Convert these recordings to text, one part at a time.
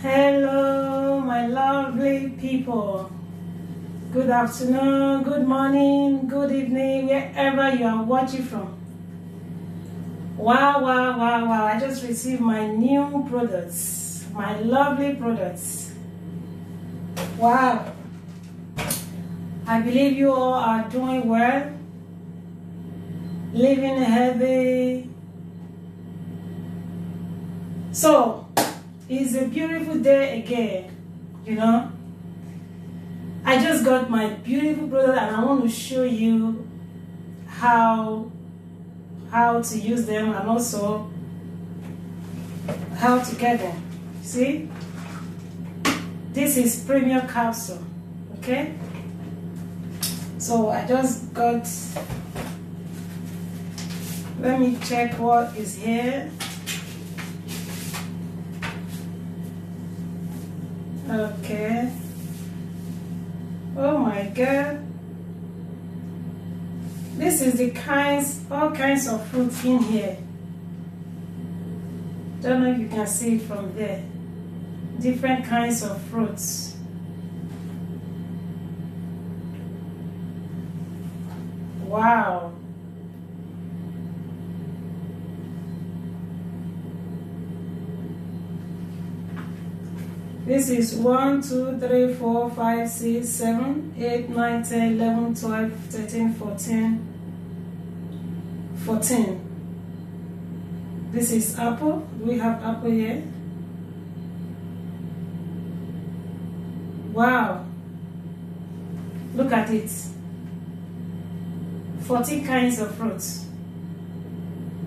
Hello, my lovely people. Good afternoon, good morning, good evening, wherever you are watching from. Wow. I just received my new products, my lovely products. Wow. I believe you all are doing well, living healthy. So, it's a beautiful day again, you know. I just got my beautiful product and I want to show you how to use them and also how to get them. See, this is premium capsule, okay? So I just got, let me check what is here. Okay. Oh my God. This is the all kinds of fruits in here. Don't know if you can see it from there. Different kinds of fruits. Wow. This is 1, 2, 3, 4, 5, 6, 7, 8, 9, 10, 11, 12, 13, 14. This is apple. Do we have apple here? Wow. Look at it. 14 kinds of fruits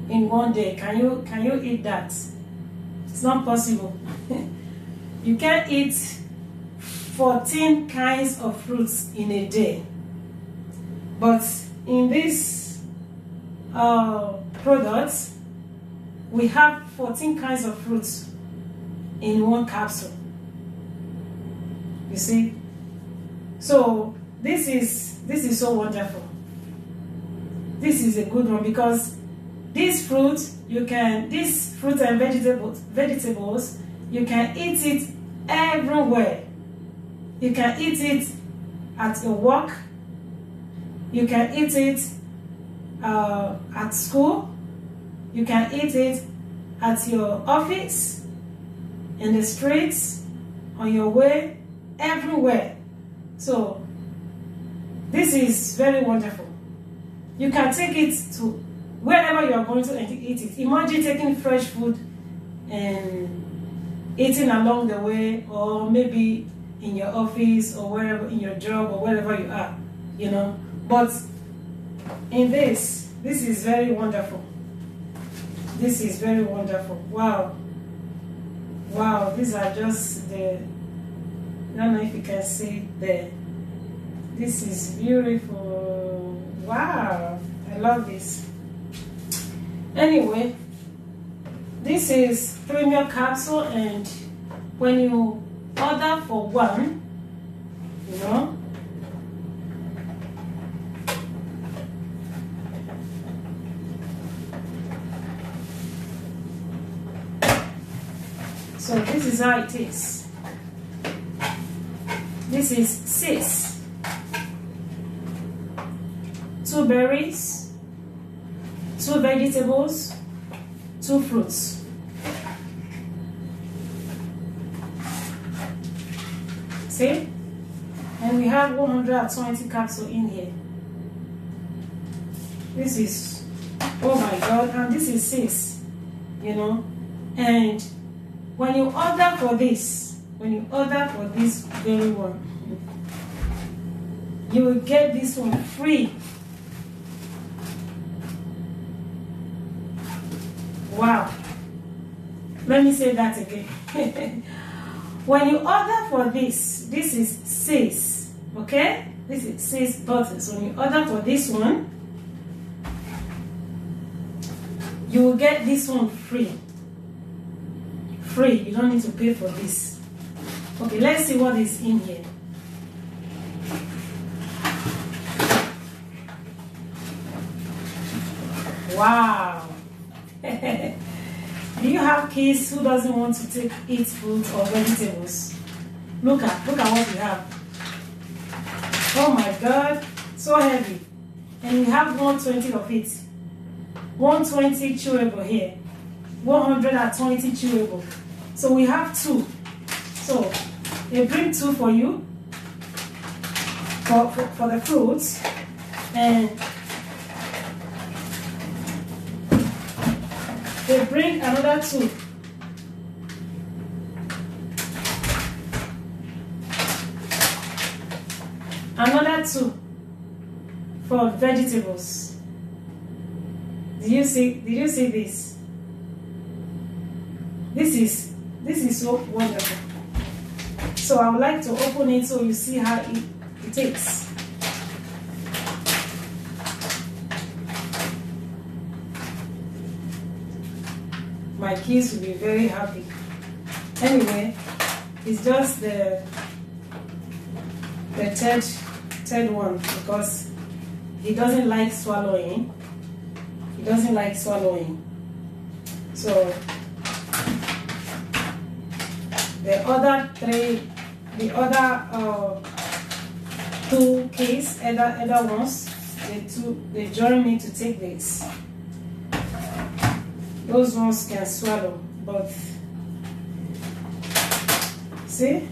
in one day. Can you eat that? It's not possible. You can't eat 14 kinds of fruits in a day. But in this product, we have 14 kinds of fruits in one capsule. You see? So this is so wonderful. This is a good one because these fruits and vegetables, you can eat it everywhere. You can eat it at your work. You can eat it at school. You can eat it at your office, in the streets, on your way, everywhere. So this is very wonderful. You can take it to wherever you are going to eat it. Imagine taking fresh food and eating along the way, or maybe in your office or wherever, in your job or wherever you are, you know. But in this is very wonderful. This is very wonderful. Wow. These are just the, I don't know if you can see it there. This is beautiful. Wow, I love this. Anyway, this is premium capsule, and when you order for one, you know, so this is how it is. This is 6. 2 berries, 2 vegetables, 2 fruits. See? And we have 120 capsules in here. This is, oh my God, and this is 6, you know. And when you order for this, very one, you will get this one free. Wow. Let me say that again. When you order for this is 6, okay? This is 6 bottles. When you order for this one, you will get this one free. Free. You don't need to pay for this. Okay, let's see what is in here. Wow. The Do you have kids who doesn't want to eat fruit or vegetables? Look at what we have. Oh my God, so heavy. And we have 120 of it. 120 chewable here. 120 chewable. So we have 2. So they bring 2 for you for the fruits, and they bring another 2. Another 2 for vegetables. Did you see this? This is so wonderful. So I would like to open it so you see how it takes. My kids will be very happy. Anyway, it's just the third one, because he doesn't like swallowing. He doesn't like swallowing. So the other 2 kids, other ones, they join me to take this. Those ones can swallow, but see,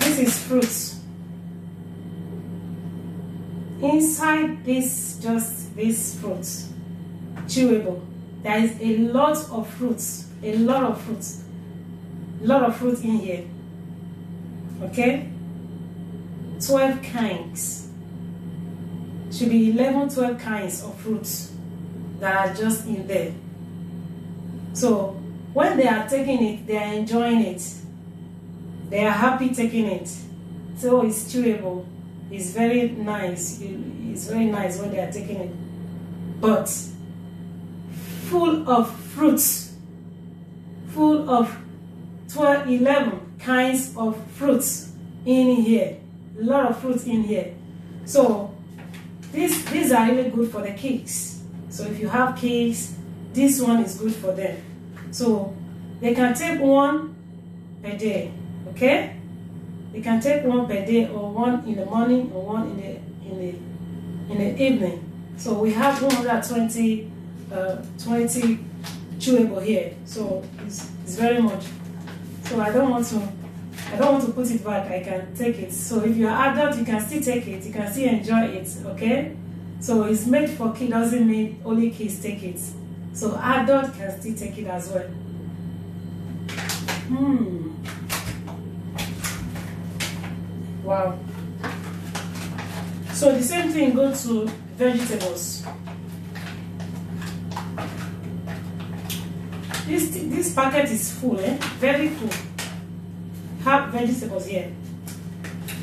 this is fruits. Inside this, just this fruits, chewable. There is a lot of fruits, a lot of fruit in here. Okay, 12 kinds. Should be 11, 12 kinds of fruits that are just in there. So when they are taking it, they are enjoying it. They are happy taking it. So it's chewable. It's very nice. It's very nice when they are taking it. But full of fruits. Full of 11 kinds of fruits in here. A lot of fruits in here. So these are really good for the kids. So if you have kids, this one is good for them. So they can take 1 per day. Okay? They can take 1 per day, or 1 in the morning, or 1 in the evening. So we have 120 chewable here. So it's very much. So I don't want to put it back. I can take it. So if you're adult, you can still take it. You can still enjoy it. Okay? So it's made for kids. Doesn't mean only kids take it. So adult can still take it as well. Wow. So the same thing goes to vegetables. This packet is full, very full. Have vegetables here.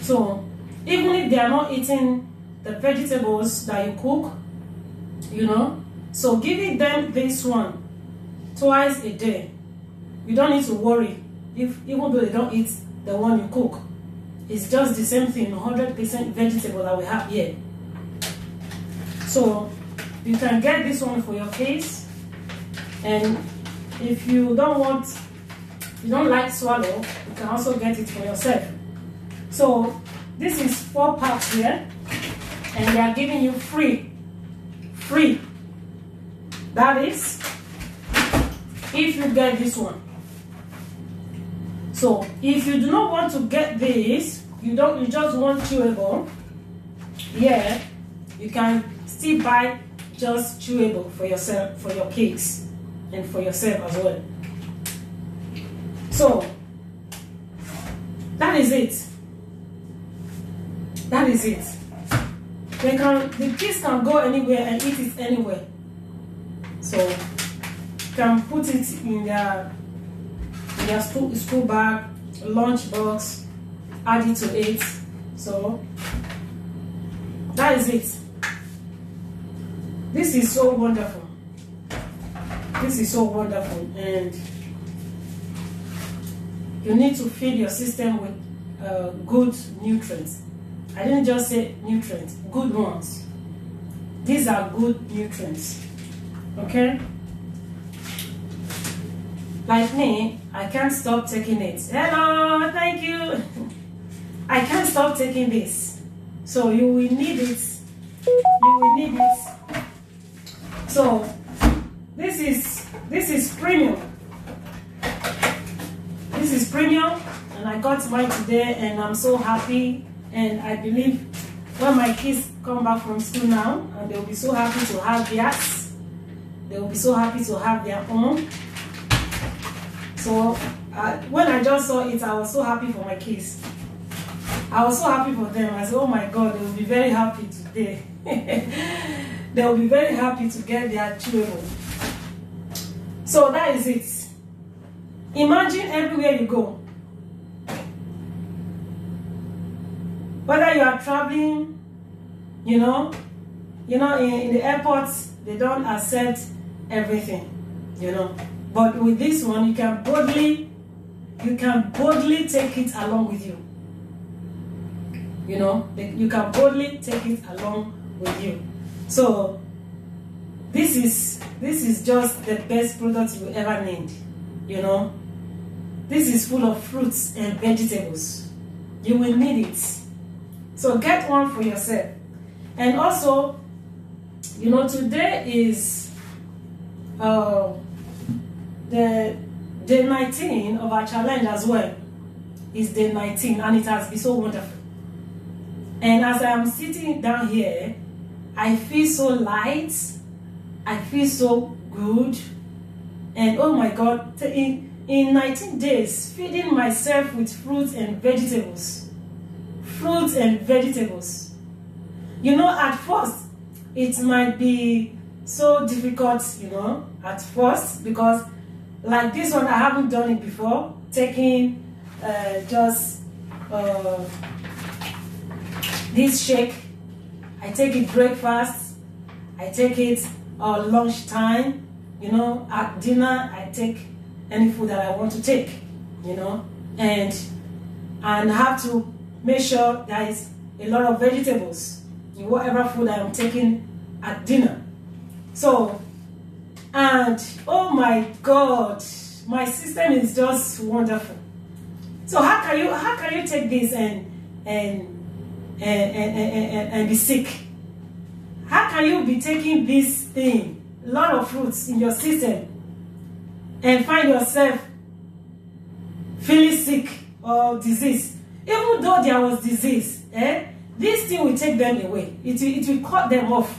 So even if they are not eating the vegetables that you cook, so giving them this one twice a day, you don't need to worry even though they don't eat the one you cook. It's just the same thing, 100% vegetable that we have here. So you can get this one for your kids, and if you don't like swallow, you can also get it for yourself. So this is 4 packs here, and they are giving you free. That is, if you get this one. So if you do not want to get this, you just want chewable, yeah, you can still buy just chewable for yourself, for your kids, and for yourself as well. So that is it. That is it. The kids can go anywhere and eat it anywhere. So you can put it in their school bag, lunch box, add it to it. So that is it. This is so wonderful. This is so wonderful, and you need to feed your system with good nutrients. I didn't just say nutrients, good ones. These are good nutrients. Okay? Like me, I can't stop taking it. Hello, thank you. I can't stop taking this. So you will need it. You will need it. So this is premium. This is premium, and I got mine today, and I'm so happy. And I believe when my kids come back from school now, and they'll be so happy to have theirs. They will be so happy to have their own. So when I just saw it, I was so happy for my kids. I was so happy for them. I said, oh my God, they will be very happy today. They will be very happy to get their children. So that is it. Imagine everywhere you go. Whether you are traveling, in the airports, they don't accept everything, But with this one, you can boldly take it along with you. You can boldly take it along with you. So this is just the best product you ever need. This is full of fruits and vegetables. You will need it. So get one for yourself. And also, today is the day 19 of our challenge as well. It's day 19, and it has been so wonderful. And as I am sitting down here, I feel so light. I feel so good. And oh my God, in 19 days, feeding myself with fruits and vegetables. Fruits and vegetables. At first, it might be so difficult, at first, because like this one, I haven't done it before. Taking this shake, I take it breakfast, I take it lunchtime, at dinner, I take any food that I want to take, and have to make sure there is a lot of vegetables in whatever food I am taking at dinner. So, and oh my God, my system is just wonderful. So how can you take this and be sick? How can you be taking this thing, a lot of fruits in your system, and find yourself feeling sick or disease? Even though there was disease, this thing will take them away. It will cut them off,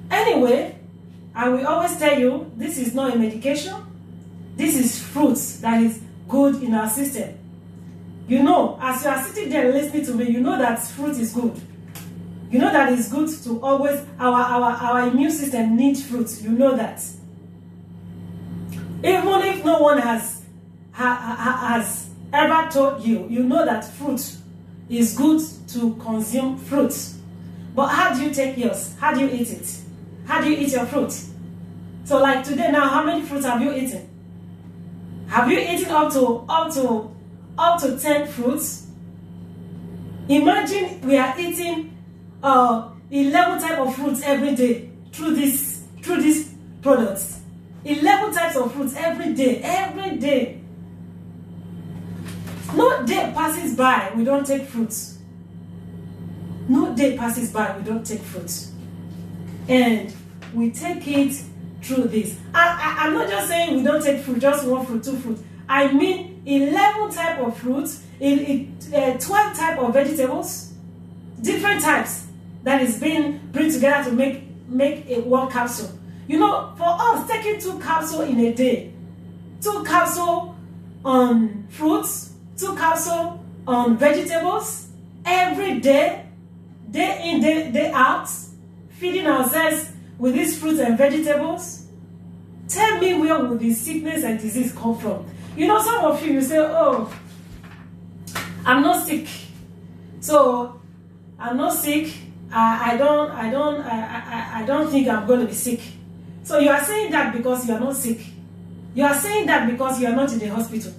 Anyway, I will always tell you, this is not a medication. This is fruits that is good in our system. As you are sitting there listening to me, you know that fruit is good. You know that it's good to always, our immune system needs fruits. You know that. Even if no one has ever told you, you know that fruit is good to consume fruits. But how do you take yours? How do you eat it? How do you eat your fruit? So like today now, how many fruits have you eaten? Have you eaten up to 10 fruits? Imagine we are eating 11 types of fruits every day through these products. 11 types of fruits every day. No day passes by we don't take fruits. No day passes by we don't take fruits. And we take it through this. I'm not just saying we don't take fruit, just one fruit, two fruit. I mean 11 types of fruits, 12 types of vegetables, different types that is being bring together to make a one capsule. For us, taking 2 capsules in a day, 2 capsules on fruits, 2 capsules on vegetables, every day, day in, day out, feeding ourselves with these fruits and vegetables. Tell me, where will the sickness and disease come from? Some of you say, oh, I'm not sick. So I'm not sick. I don't think I'm going to be sick. So you are saying that because you are not sick. You are saying that because you are not in the hospital.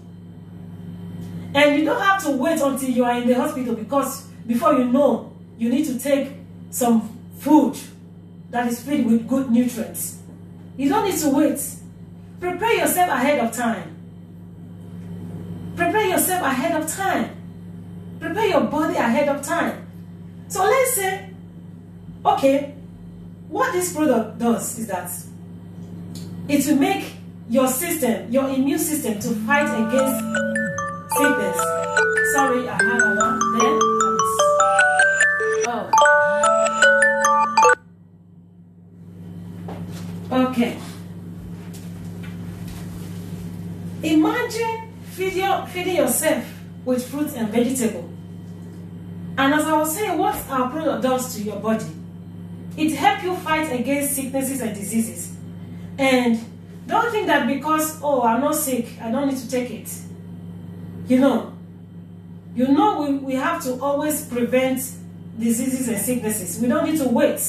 And you don't have to wait until you are in the hospital, because before you need to take some food that is filled with good nutrients. You don't need to wait. prepare yourself ahead of time. Prepare yourself ahead of time. Prepare your body ahead of time. So let's say, okay, what this product does is that it will make your system, your immune system, to fight against sickness. Sorry, I have alarm there. Oh. Okay. Imagine feeding yourself with fruits and vegetables. And as I was saying, what our product does to your body, it helps you fight against sicknesses and diseases. And don't think that because, oh, I'm not sick, I don't need to take it. You know we have to always prevent diseases and sicknesses. We don't need to wait.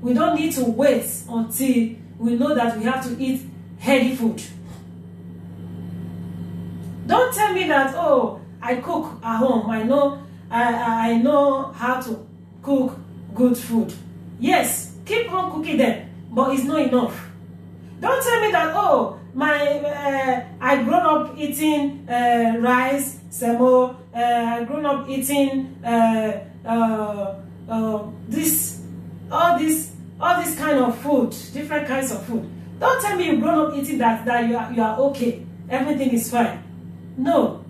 We don't need to wait until we know that we have to eat healthy food. Don't tell me that, oh, I cook at home. I know how to cook good food. Yes, keep on cooking them, but it's not enough. Don't tell me that, oh, I grown up eating rice, semo, I grown up eating all this kind of food, different kinds of food. Don't tell me you grown up eating that you are okay, everything is fine. No.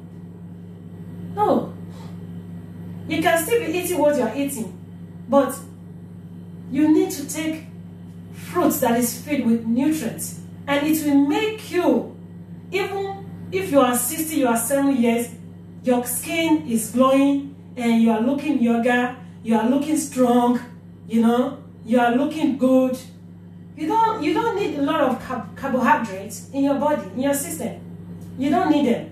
You can still be eating what you are eating, but you need to take fruits that is filled with nutrients, and it will make you, even if you are 60, you are 7 years, your skin is glowing and you are looking younger, you are looking strong, you are looking good. You don't need a lot of carbohydrates in your body, in your system. You don't need them.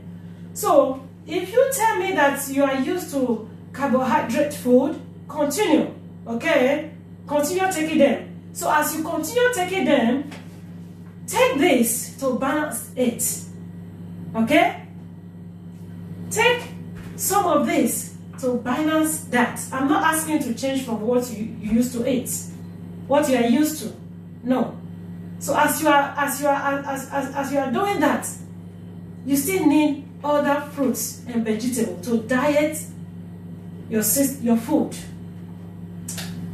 So if you tell me that you are used to carbohydrate food, continue, okay? Continue taking them. So as you continue taking them, take this to balance it, okay? Take some of this to balance that. I'm not asking you to change from what you used to eat, what you are used to. No. So as you are doing that, you still need other fruits and vegetables to diet your food.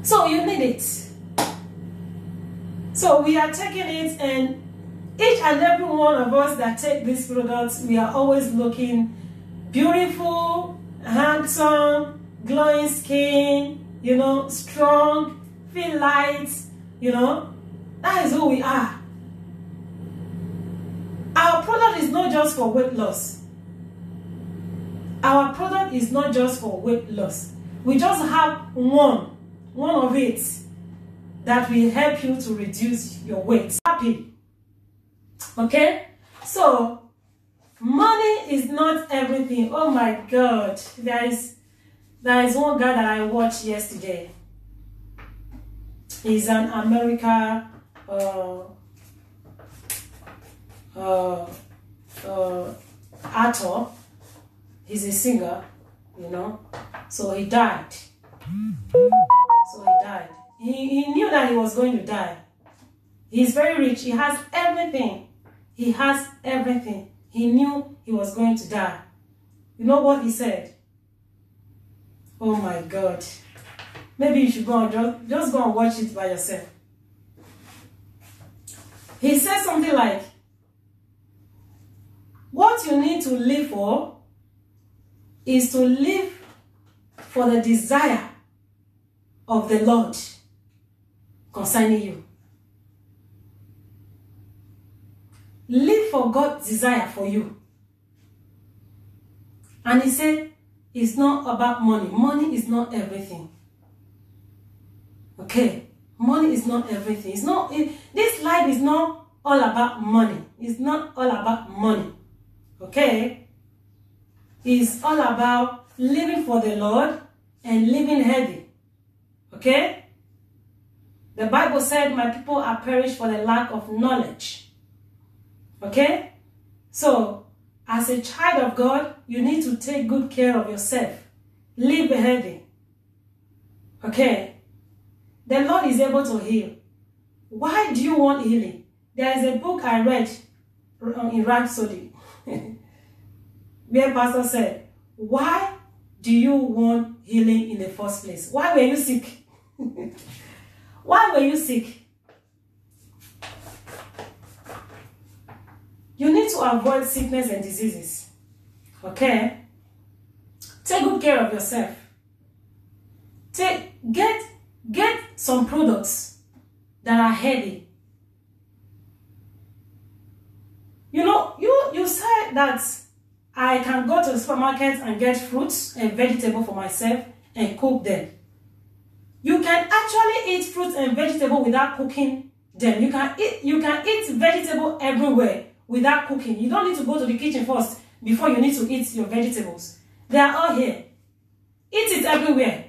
So you need it. So we are taking it, and each and every one of us that take these products, we are always looking beautiful, handsome, glowing skin, strong, feel light, that is who we are. Our product is not just for weight loss. Our product is not just for weight loss. We just have one of it that will help you to reduce your weight. Happy. Okay? So, money is not everything. Oh my God. There is one guy that I watched yesterday. He's an American actor. He's a singer, So he died. He knew that he was going to die. He's very rich. He has everything. He has everything. He knew he was going to die. You know what he said? Oh my God. Maybe you should go and just go and watch it by yourself. He said something like, what you need to live for is to live for the desire of the Lord concerning you. Live for God's desire for you. And he said, it's not about money. Money is not everything. Okay? Money is not everything. This life is not all about money. It's not all about money. Okay? It's all about living for the Lord and living healthy. Okay? The Bible said, my people are perished for the lack of knowledge. Okay? So, as a child of God, you need to take good care of yourself. Live healthy. Okay? The Lord is able to heal. Why do you want healing? There is a book I read in Rhapsody where pastor said, why do you want healing in the first place? Why were you sick? Why were you sick? You need to avoid sickness and diseases. Okay? Take good care of yourself. Get some products that are healthy. You know, you said that I can go to the supermarket and get fruits and vegetables for myself and cook them. You can actually eat fruits and vegetables without cooking them. You can eat vegetable everywhere without cooking. You don't need to go to the kitchen first before you need to eat your vegetables. They are all here. Eat it everywhere.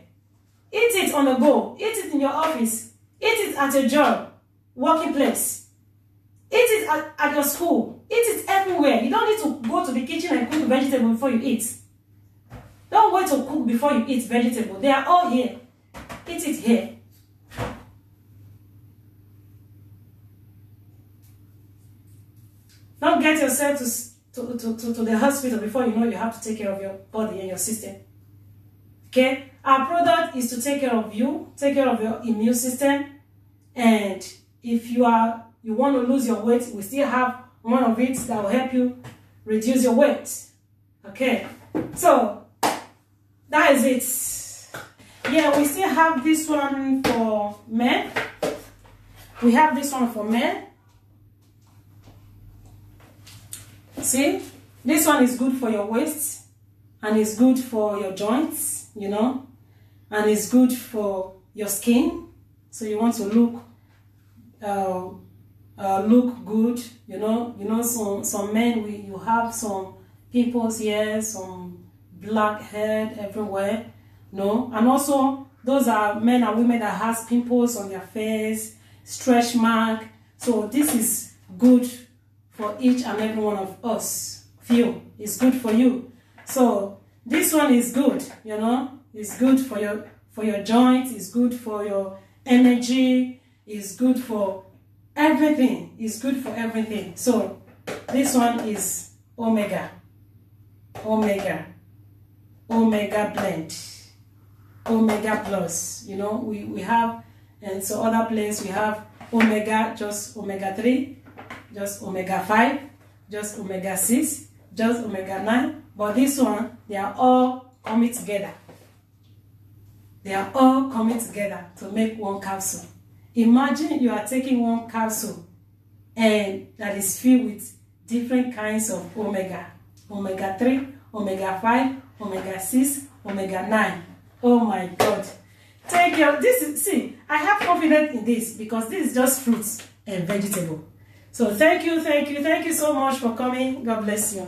Eat it on the go. Eat it in your office. Eat it at your job, working place. Eat it at your school. Eat it everywhere. You don't need to go to the kitchen and cook vegetable before you eat. Don't wait to cook before you eat vegetable. They are all here. Eat it here. Don't get yourself to the hospital before you know you have to take care of your body and your system. Okay? Our product is to take care of you, take care of your immune system, and if you want to lose your weight, we still have one of it that will help you reduce your weight. Okay? So, that is it. Yeah, we still have this one for men. We have this one for men. See, this one is good for your waist, and it's good for your joints, you know, and it's good for your skin. So you want to look good, you know. Some men, you have some pimples here, some black head everywhere, no, and also those are men and women that has pimples on their face, stretch mark. So this is good for each and every one of us. It's good for you. So this one is good, you know. It's good for your joints. It's good for your energy. It's good for everything. It's good for everything. So this one is Omega blend, Omega plus. You know, we have, and so other place we have Omega, just Omega 3. Just Omega 5, just Omega 6, just Omega 9. But this one, they are all coming together. They are all coming together to make one capsule. Imagine you are taking one capsule and that is filled with different kinds of omega. Omega 3, Omega 5, Omega 6, Omega 9. Oh my God. Take your, see, I have confidence in this because this is just fruits and vegetable. So thank you so much for coming. God bless you.